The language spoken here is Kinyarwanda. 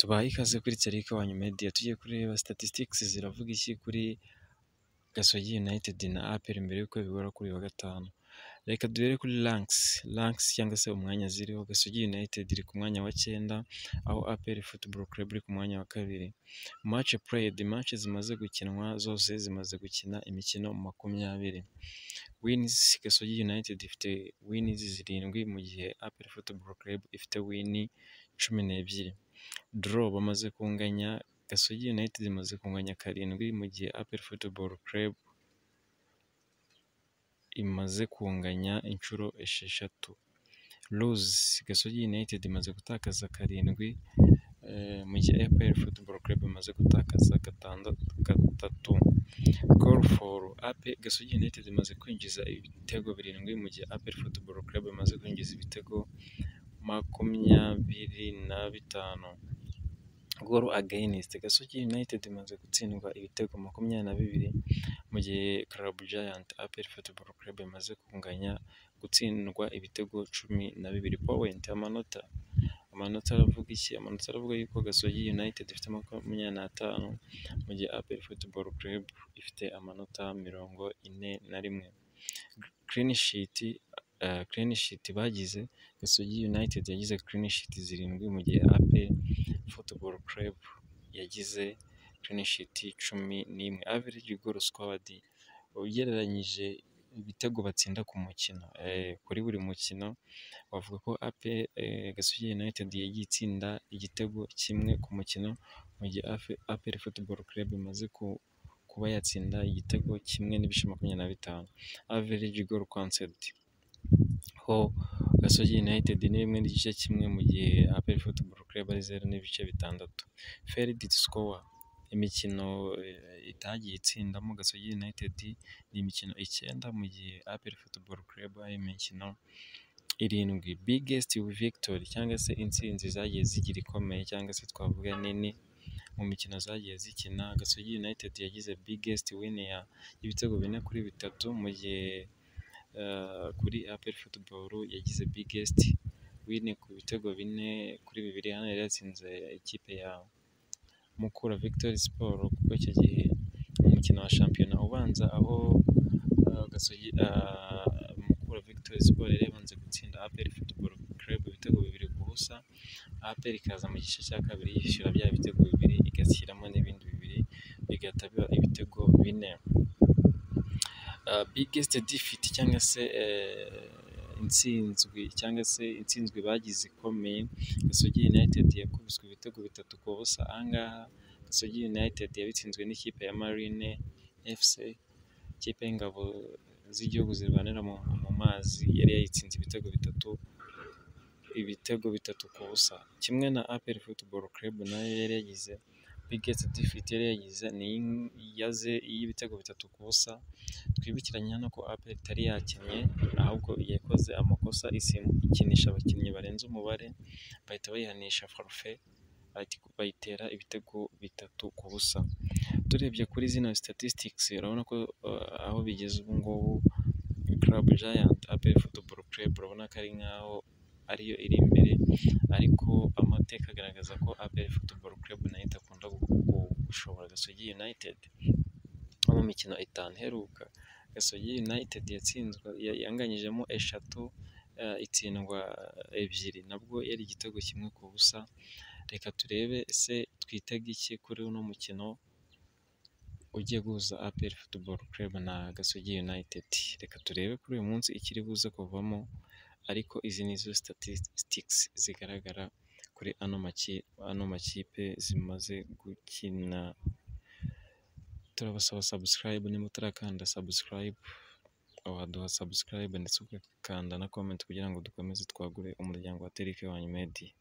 Tubahaye ikaze kuri Eric Wanyu Media, tugiye kureba statistics ziravuga iki kuri Gasogi United na APR mbere y'uko bigora kuri uyu wa gatanu. Reka duhere kuri ranks cyangwa se umwanya ziriho. Gasogi United iri ku mwanya wa 9, aho APR Football Club iri ku mwanya wa 2. Match played, match zimaze gukinwa zose zimaze gukina imikino 20. Wins, Gasogi United ifite wins 7 mu gihe APR Football Club ifite win 12. Draw, bamaze kunganya, Gasogi United imaze kunganya 7 mu gihe APR Football Club imaze kunganya inshuro 6. Lose, Gasogi United imaze gutakaza 7 mu gihe APR Football Club imaze gutakaza 3. Goal for APR, Gasogi United imaze kwinjiza ibitego 7 mu gihe APR Football Club imaze kwinjiza ibitego 25. Goal against, Gasogi United imaze gutsindwa ibitego 22 mu gihe Club Giant APR Football Club imaze kunganya gutsindwa ibitego 12. Point, amanota aravuga iki? Amanota aravuga yuko Gasogi United ifite 25 mu gihe APR Football Club ifite amanota 41. Clean sheet bagize, Gasogi United yagize clean sheet 7 mu gihe APR Football Club yagize clean sheet 11. Average goal scored, ugereranyije ibitego batsinda ku mukino, kuri buri mukino bavuga ko Gasogi United yagiye itsinda igitego kimwe ku mukino, mu gihe APR Football Club imaze kuba yatsinda igitego kimwe n'ibice 25. Average goal conceded, ho Gasogi United ni 1.1 mu gihe APR Football Club ari 0.6. Failed to score, imikino itagiye itsindamo Gasogi United ni imikino 9 mu gihe APR Football Club ari imikino 7. Biggest victory cyangwa se intsinzi zagiye zigira ikomeye cyangwa se twavuga nini mu mikino zagiye zikina, Gasogi United yagize biggest win ya ibitego 4-3 mu gihe kuri APR Football yagize biggest win ku bitego 4-2. Hano yari yatsinze ikipe ya Mukura Victory Sport, kuko icyo gihe umukino wa shampiyona ubanza aho Mukura Victory Sport yari yabanze gutsinda APR Football Club ibitego 2-0. APR ikaza mu gice cya kabiri yishyura bya bitego 2 igashyiramo n'ibindi 2 bigahita biba ibitego 4. Biggest defeat cyangwa se intsinzwi bagize ikomeye, Gasogi United yakubiswe ibitego 3-0. Ahangaha Gasogi United yabitsinzwe n'ikipe ya Marine FC, ikipe y'ingabo z'igihugu zirwanira mu mazi, yari yayitsinze ibitego 3-0. Kimwe na APR Football Club nayo yari yagize biggest defeat, yari yagize ni y'ibitego 3-0. Twibukiranye hano ko APR itari yakinnye, ahubwo yakoze amakosa ikinisha abakinnyi barenze umubare, bahita bayihanisha forfait, bayitera ibitego 3-0. Turebye kuri zino statistics urabona ko aho bigeze ubu ngubu Club Giant APR Football Club urabona ko ari nkaho ariyo iri imbere, ariko amateka agaragaza ko APR Football Club nayo idakunda gushobora Gasogi United. Mu mikino 5 iheruka, Gasogi United yanganyijemo 3, itsindwa 2, nabwo yari igitego 1-0. Reka turebe se twitega iki kuri uno mukino ugiye guhuza APR Football Club na Gasogi United. Reka turebe kuri uyu munsi ikiri buze kuvamo, ariko izi nizo statistics zigaragara kuri ano makipe zimaze gukina. Turabasaba subscribe, niba utarakanda subscribe waduha subscribe ndetse ugakanda na comment kugira ngo dukomeze twagure umuryango wa Eric Wanyu Media.